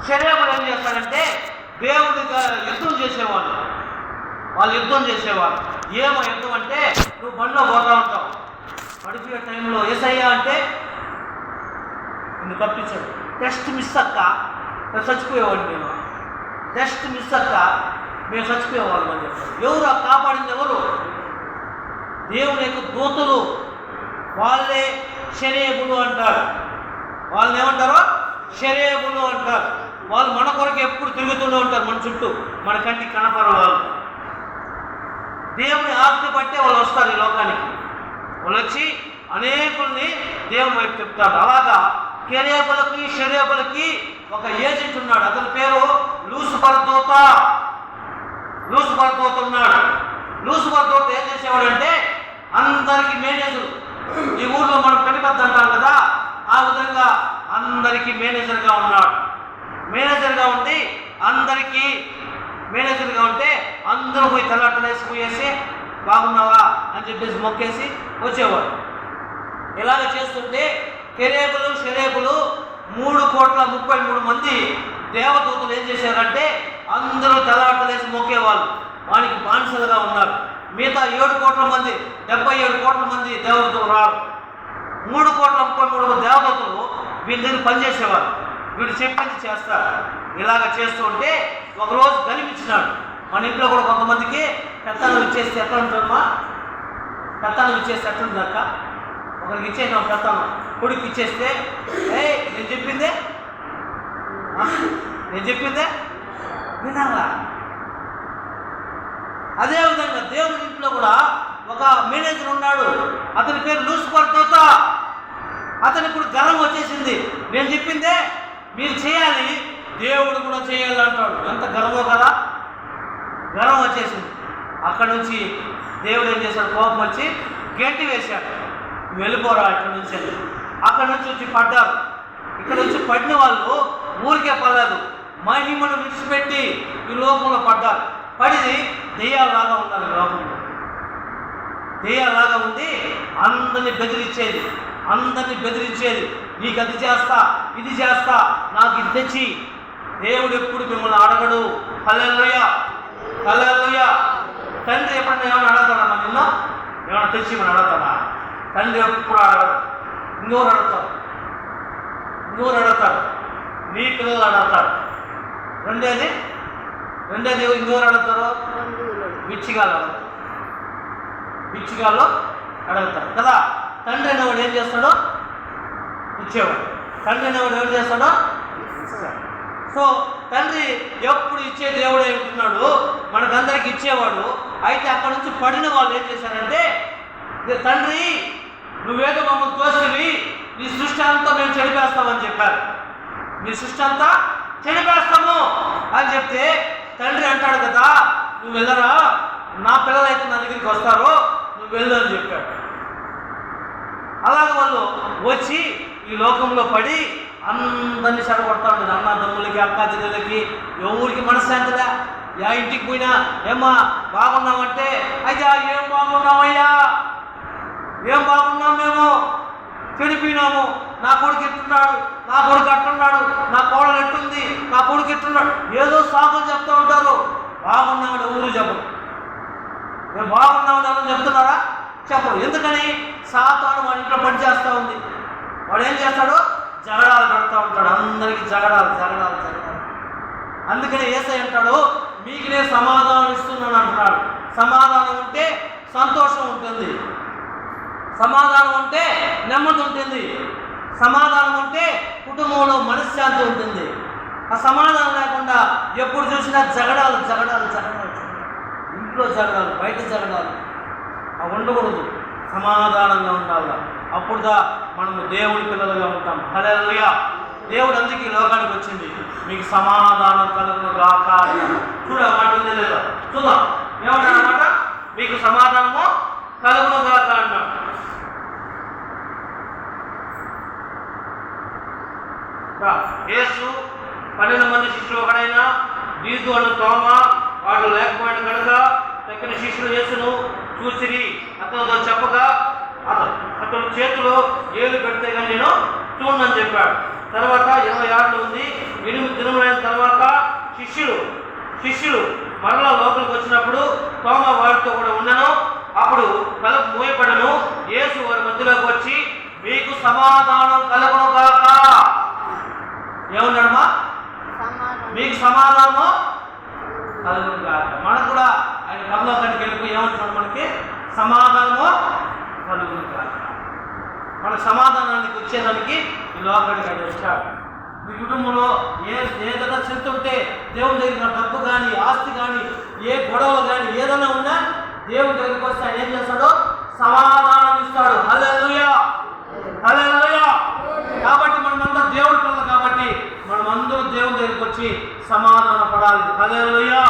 శరీరం ఏం చేస్తాడంటే దేవుడిగా యుద్ధం చేసేవాళ్ళు, వాళ్ళు యుద్ధం చేసేవాళ్ళు. ఏమో యుద్ధం అంటే నువ్వు బండిలో పోతా ఉంటావు, పడిపోయే టైంలో ఏసయ్యా అంటే నిన్ను తప్పించాడు. టెస్ట్ మిస్ అక్క నేను చచ్చిపోయేవాడు, మేము టెస్ట్ మిస్ అక్క మేము చచ్చిపోయేవాళ్ళం అని చెప్పారు. ఎవరు ఆ కాపాడింది? ఎవరు? దేవుని యొక్క దూతలు. వాళ్ళే శరీరములు అంటారు. వాళ్ళని ఏమంటారు? శరీరములు అంటారు. వాళ్ళు మన కొరకు ఎప్పుడు తిరుగుతూనే ఉంటారు, మన చుట్టూ, మన కంటికి కనపడరు. వాళ్ళు దేవుని ఆజ్ఞ బట్టే వాళ్ళు వస్తారు ఈ లోకానికి. వాళ్ళు వచ్చి అనేకుల్ని దేవుని వైపు చెప్తారు. అలాగా కెరేబులకి షరేబులకి ఒక ఏజెంట్ ఉన్నాడు. అతని పేరు లూసిఫర్ దూత. లూసిఫర్ దూత ఉన్నాడు. లూసిఫర్ దూత ఏం చేసేవాడంటే అందరికీ మేనేజర్. ఈ ఊర్లో మనం పెద్దపెద్ద అంటాం కదా, ఆ విధంగా అందరికీ మేనేజర్గా ఉన్నాడు. మేనేజర్గా ఉండి అందరికీ మేనేజర్గా ఉంటే అందరూ పోయి తలాటలేసిపోయేసి బాగున్నావా అని చెప్పేసి మొక్కేసి వచ్చేవాడు. ఇలాగ చేస్తుంటే కెరేబులు షరేబులు 3,33,000 మంది దేవదూతలు ఏం చేశారంటే అందరూ తలాటలేసి మొక్కేవాళ్ళు. వానికి బానిసలుగా ఉన్నారు. మిగతా 7 కోట్ల మంది 77 కోట్ల మంది దేవదూతలు రారు. 3,33,000 దేవదూతలు వీళ్ళ దగ్గర పనిచేసేవారు. వీళ్ళు చెప్పింది చేస్తారు. ఇలాగ చేస్తూ ఉంటే ఒకరోజు కనిపించినాడు. మన ఇంట్లో కూడా కొంతమందికి పెత్తనం ఇచ్చేస్తే ఎట్లా ఉంటుందమ్మా? పెత్తనం ఇచ్చేస్తే ఎట్లుంది అక్క? ఒకరికి ఇచ్చేసాం పెత్తనం, కొడుకు ఇచ్చేస్తే నేను చెప్పిందే వినాలా? అదేవిధంగా దేవుని ఇంట్లో కూడా ఒక మేనేజర్ ఉన్నాడు. అతని పేరు లూసిఫర్ దూత. అతనికి ఇప్పుడు గర్వం వచ్చేసింది. నేను చెప్పిందే మీరు చేయాలి, దేవుడు కూడా చేయాలి అంటాడు. ఎంత గర్వం కదా! గర్వం వచ్చేసింది. అక్కడి నుంచి దేవుడు ఏం చేశాడు? కోపం వచ్చి గెంటి వేశాడు. వెళ్ళిపోరా ఇక్కడి నుంచి. అక్కడి నుంచి వచ్చి పడ్డారు. ఇక్కడ వచ్చి పడిన వాళ్ళు ఊరికే పడలేదు, మహిమను విడిచిపెట్టి ఈ లోకంలో పడ్డారు. పడి దెయ్యాలలాగా ఉన్నారు. ఈ లోకంలో దెయ్యాలలాగా ఉండి అందరినీ బెదిరించేది. నీకు అది చేస్తా, ఇది చేస్తా, నాకు ఇది తెచ్చి. దేవుడు ఎప్పుడు మిమ్మల్ని అడగడు. హల్లెలూయా, హల్లెలూయా. తండ్రి ఎప్పుడైనా ఏమైనా అడగతాడా? నిన్న ఏమైనా తెచ్చి మనం అడగతాడా? తండ్రి ఎప్పుడు అడగడు. ఇంకోరు అడుగుతారు, నీ పిల్లలు అడుగుతారు. రెండేది ఇంకోరు అడుగుతారు, బిచ్చిగాళ్ళు అడుగుతారు కదా. తండ్రి అనేవాడు ఏం చేస్తాడో ఇచ్చేవాడు. తండ్రి అనేవాడు ఏం చేస్తాడో ఇస్తాడు. సో తండ్రి ఎప్పుడు ఇచ్చే దేవుడు ఉంటున్నాడు, మనకందరికి ఇచ్చేవాడు. అయితే అక్కడ నుంచి పడిన వాళ్ళు ఏం చేశారంటే, తండ్రి నువ్వేదో మమ్మల్ని తోసివి, నీ సృష్టి అంతా మేము చెడిపేస్తామని చెప్పారు. నీ సృష్టి అంతా చెడిపేస్తాము అని చెప్తే తండ్రి అంటాడు కదా, నువ్వు వెళ్ళరా, నా పిల్లలైతే నా దగ్గరికి వస్తారు, నువ్వు వెళ్ళు అని చెప్పాడు. అలాగే వాళ్ళు వచ్చి ఈ లోకంలో పడి అందరినీ చెడగొడతా ఉంటుంది. అన్నదమ్ములకి, అక్క చెల్లెలకి, ఎవరికి మనశ్శాంతిగా. యా ఇంటికి పోయినా ఏమ్మా బాగున్నామంటే, అయ్యా ఏం బాగున్నామయ్యా, ఏం బాగున్నాం, మేము చెడిపోయినాము, నా కొడుకు ఎట్టున్నాడు, నా కొడుకు అట్టున్నాడు, నా కోడలు ఎట్టుంది, నా కొడుకు ఎట్టున్నాడు, ఏదో సాకులు చెప్తూ ఉంటారు. బాగున్నామని ఎవరు చెప్పరు. మేము బాగున్నామని ఎవరు చెప్తున్నారా? చెప్పరు. ఎందుకని? సాతాను వాడి ఇంట్లో పని చేస్తూ ఉంది. వాడు ఏం చేస్తాడు? జగడాలు పెడతా ఉంటాడు. అందరికీ జగడాలు. అందుకని యేసయ్య అంటాడు, మీకు నేను సమాధానం ఇస్తున్నాను అంటున్నాడు. సమాధానం ఉంటే సంతోషం ఉంటుంది, సమాధానం ఉంటే నెమ్మది ఉంటుంది, సమాధానం ఉంటే కుటుంబంలో మనశ్శాంతి ఉంటుంది. ఆ సమాధానం లేకుండా ఎప్పుడు చూసినా జగడాలు. ఇంట్లో జగడాలు, బయట జగడాలు. అవి ఉండకూడదు. సమాధానంగా ఉండాలి. అప్పుడుదా మనము దేవుడి పిల్లలుగా ఉంటాం. హల్లెలూయా. దేవుడు అందుకే ఈ లోకానికి వచ్చింది, మీకు సమాధానం కలుగును గాక. చూడమాట లేదా? చూద్దాం ఏమన్నాడన్నమాట, మీకు సమాధానము కలుగును గాక అన్నాడు. యేసు 12 మంది శిష్యులు ఒకడైనా దీదు అను తోమ వాడు లేకపోయిన కనుక తక్కిన శిష్యులు యేసును చూసిరి. అతనితో చెప్పగా అతను చేతిలో ఏలు పెడితే కానీ నేను చూడనని చెప్పాడు. తర్వాత 20 ఏళ్ళు ఉంది. 8 దినములైన శిష్యులు మరలా లోపలికి వచ్చినప్పుడు తోమ వారితో కూడా ఉన్నాను. అప్పుడు తలుపు మూయబడను. యేసు వారి మధ్యలోకి వచ్చి మీకు సమాధానం కలుగును గాక. ఏమన్నాడమ్మా? మీకు సమాధానము కలుగును గాక. మనకు కూడా ఆయన పరలోకానికి వెళ్ళిపోయి ఏమంటున్నాడు? మనకి సమాధానము కలుగును గాక. మన సమాధానానికి వచ్చేదానికి ఈ లోకానికి ఆయన వచ్చాడు. మీ కుటుంబంలో ఏదైనా చెప్తుంటే దేవుని దగ్గర డబ్బు కానీ ఆస్తి కానీ ఏ గొడవలు కానీ ఏదైనా ఉన్నా దేవుని దగ్గరికి వస్తే ఆయన ఏం చేస్తాడో సమాధానం ఇస్తాడు. హల్లెలూయా, హల్లెలూయా. కాబట్టి మనమందరం దేవుడి పిల్లలు కాబట్టి మనమందరూ దేవుని దగ్గరికి వచ్చి సమాధాన పడాలి. హల్లెలూయా.